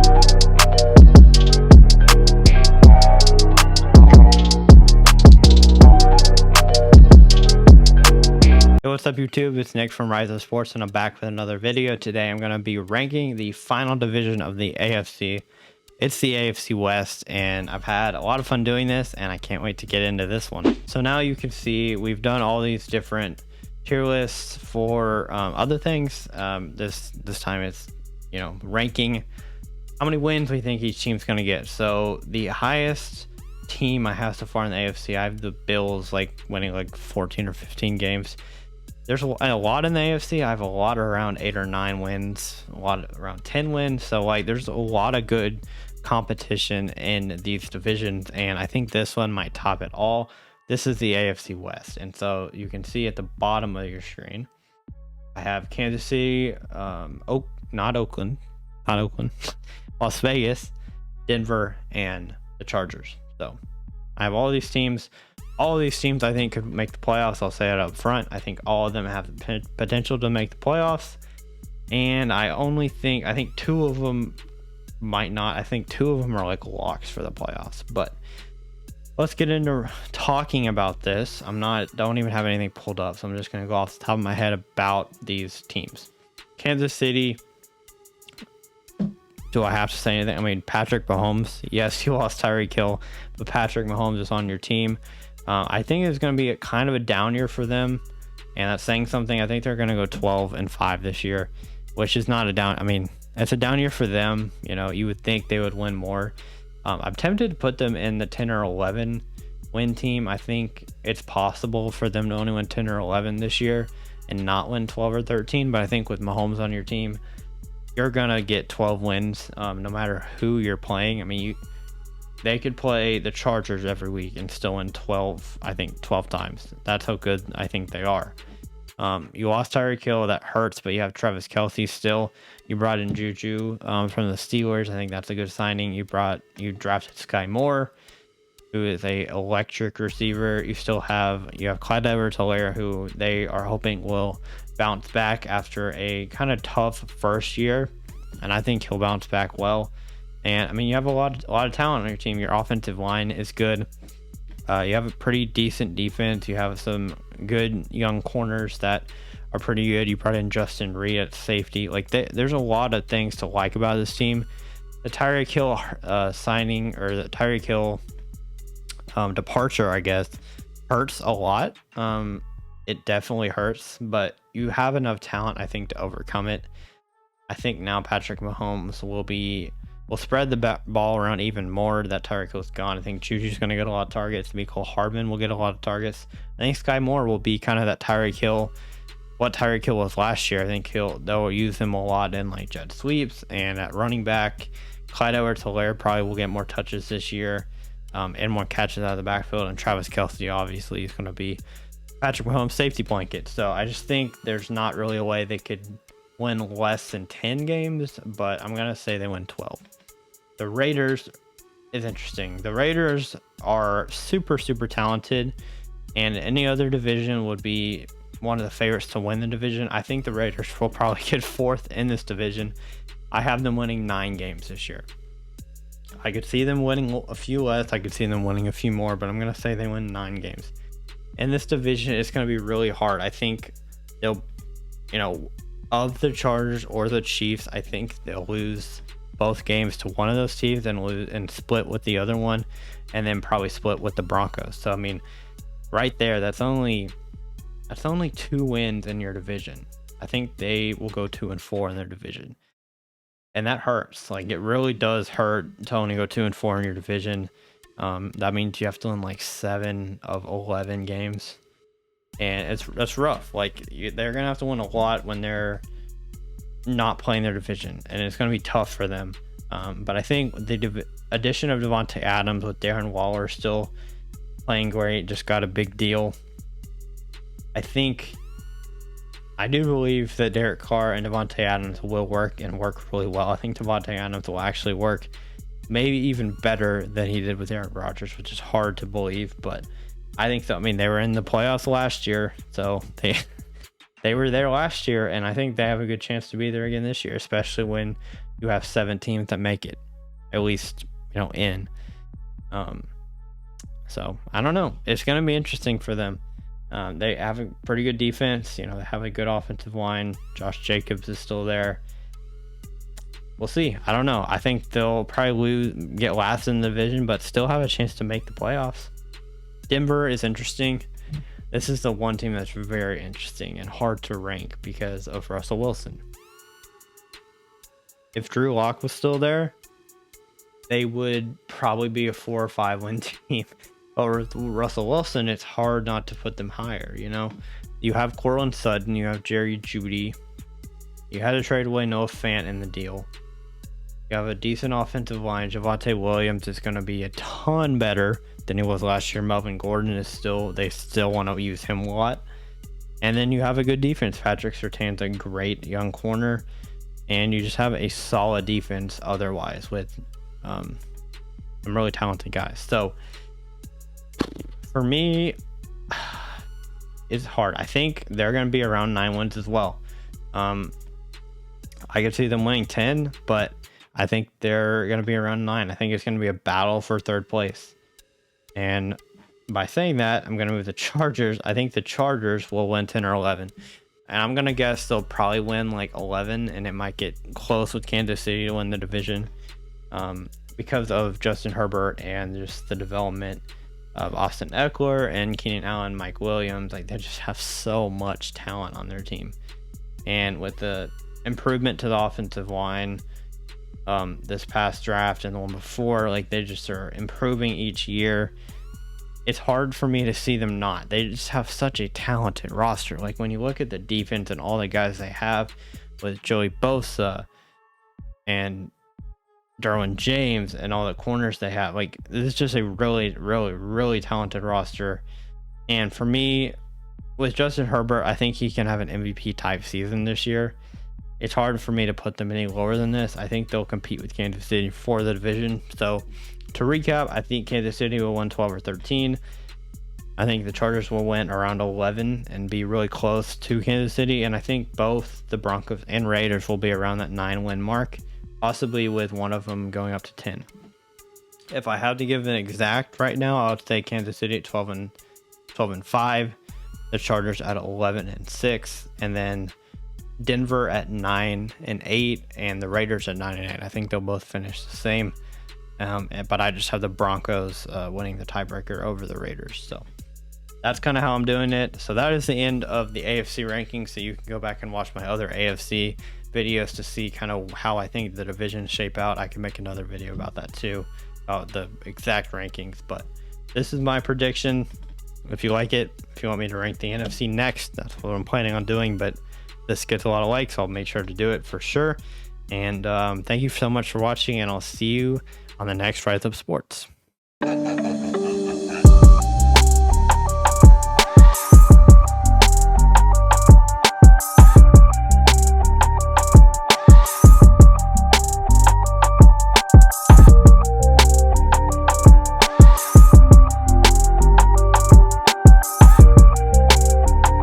Hey, what's up YouTube? It's Nick from Rise of Sports and I'm back with another video. Today I'm going to be ranking the final division of the AFC. It's the AFC West and I've had a lot of fun doing this and I can't wait to get into this one. So now you can see we've done all these different tier lists for other things. This time it's, ranking how many wins we think each team's going to get. So the highest team I have so far in the AFC, I have the Bills winning 14 or 15 games. There's a lot in the AFC. I have a lot around 8 or 9 wins, a lot around 10 wins. So there's a lot of good competition in these divisions, and I think this one might top it all. This is the AFC West, and so you can see at the bottom of your screen, I have Kansas City, not Oakland, Las Vegas, Denver, and the Chargers. So I have all these teams. All of these teams I think could make the playoffs. I'll say it up front. I think all of them have the potential to make the playoffs. And I think 2 of them might not. I think 2 of them are locks for the playoffs. But let's get into talking about this. Don't even have anything pulled up. So I'm just going to go off the top of my head about these teams. Kansas City. Do I have to say anything? I mean, Patrick Mahomes. Yes, you lost Tyreek Hill, but Patrick Mahomes is on your team. I think it's going to be kind of a down year for them, and that's saying something. I think they're going to go 12-5 this year, which is not a down. I mean, it's a down year for them. You would think they would win more. I'm tempted to put them in the 10 or 11 win team. I think it's possible for them to only win 10 or 11 this year and not win 12 or 13. But I think with Mahomes on your team, you're going to get 12 wins no matter who you're playing. I mean, they could play the Chargers every week and still win 12 times. That's how good I think they are. You lost Tyreek Hill, that hurts, but you have Travis Kelce still. You brought in Juju from the Steelers. I think that's a good signing. You drafted Sky Moore, who is a electric receiver. You have Clyde Edwards-Helaire, who they are hoping will bounce back after a kind of tough first year, and I think he'll bounce back well. And I mean, you have a lot of talent on your team. Your offensive line is good. You have a pretty decent defense. You have some good young corners that are pretty good. You brought in Justin Reed at safety. There's a lot of things to like about this team. The Tyreek Hill signing, or the Tyreek Hill departure, I guess, hurts a lot. It definitely hurts, but you have enough talent, I think, to overcome it. I think now Patrick Mahomes will spread the ball around even more. That Tyreek Hill's gone. I think Juju's going to get a lot of targets. Mecole Hardman will get a lot of targets. I think Sky Moore will be kind of that Tyreek Hill, what Tyreek Hill was last year. I think they'll use him a lot in jet sweeps and at running back. Clyde Edwards-Helaire probably will get more touches this year and more catches out of the backfield. And Travis Kelce obviously is going to be Patrick Mahomes' safety blanket. So I just think there's not really a way they could win less than 10 games, but I'm going to say they win 12. The Raiders is interesting. The Raiders are super, super talented, and any other division would be one of the favorites to win the division. I think the Raiders will probably get 4th in this division. I have them winning 9 games this year. I could see them winning a few less. I could see them winning a few more, but I'm going to say they win 9 games. In this division, it's going to be really hard. I think they'll, of the Chargers or the Chiefs, I think they'll lose both games to one of those teams and split with the other one, and then probably split with the Broncos. So I mean, right there, that's only 2 wins in your division. I think they will go 2-4 in their division, and that hurts. It really does hurt to only go 2-4 in your division. That means you have to win 7 of 11 games, and that's rough. They're gonna have to win a lot when they're not playing their division, and it's going to be tough for them. But I think the addition of Davante Adams with Darren Waller still playing great, just got a big deal. I do believe that Derek Carr and Davante Adams will work really well. I think Davante Adams will actually work maybe even better than he did with Aaron Rodgers, which is hard to believe, but I think so. I mean, they were in the playoffs last year, so they were there last year, and I think they have a good chance to be there again this year, especially when you have 7 teams that make it, at least, in. So I don't know. It's going to be interesting for them. They have a pretty good defense. They have a good offensive line. Josh Jacobs is still there. We'll see. I don't know. I think they'll probably get last in the division, but still have a chance to make the playoffs. Denver is interesting. This is the one team that's very interesting and hard to rank because of Russell Wilson. If Drew Lock was still there, they would probably be a 4 or 5 win team. But with Russell Wilson, it's hard not to put them higher. You have Courtland Sutton, you have Jerry Jeudy. You had to trade away Noah Fant in the deal. You have a decent offensive line. Javonte Williams is going to be a ton better than he was last year. Melvin Gordon they still want to use him a lot. And then you have a good defense. Patrick Surtain's a great young corner. And you just have a solid defense otherwise with some really talented guys. So for me, it's hard. I think they're going to be around 9 wins as well. I could see them winning 10, but I think they're going to be around 9. I think it's going to be a battle for 3rd place. And by saying that, I'm going to move the Chargers. I think the Chargers will win 10 or 11. And I'm going to guess they'll probably win like 11, and it might get close with Kansas City to win the division because of Justin Herbert and just the development of Austin Eckler and Keenan Allen, Mike Williams. Like, they just have so much talent on their team. And with the improvement to the offensive line this past draft and the one before, like, they just are improving each year. It's hard for me to see them not. They just have such a talented roster. Like, when you look at the defense and all the guys they have with Joey Bosa and Derwin James and all the corners they have, like, this is just a really, really, really talented roster. And for me, with Justin Herbert, I think he can have an MVP type season this year. It's hard for me to put them any lower than this. I think they'll compete with Kansas City for the division. So to recap, I think Kansas City will win 12 or 13. I think the Chargers will win around 11 and be really close to Kansas City. And I think both the Broncos and Raiders will be around that 9-win mark, possibly with one of them going up to 10. If I had to give an exact right now, I would say Kansas City at 12 and 5, the Chargers at 11 and 6, and then Denver at 9 and 8, and the Raiders at 9 and 8. I think they'll both finish the same. But I just have the Broncos winning the tiebreaker over the Raiders. So that's kind of how I'm doing it. So that is the end of the AFC rankings. So you can go back and watch my other AFC videos to see kind of how I think the divisions shape out. I can make another video about that too, about the exact rankings. But this is my prediction. If you like it, if you want me to rank the NFC next, that's what I'm planning on doing. But this gets a lot of likes, so I'll make sure to do it for sure. And thank you so much for watching, and I'll see you on the next Rise Up Sports.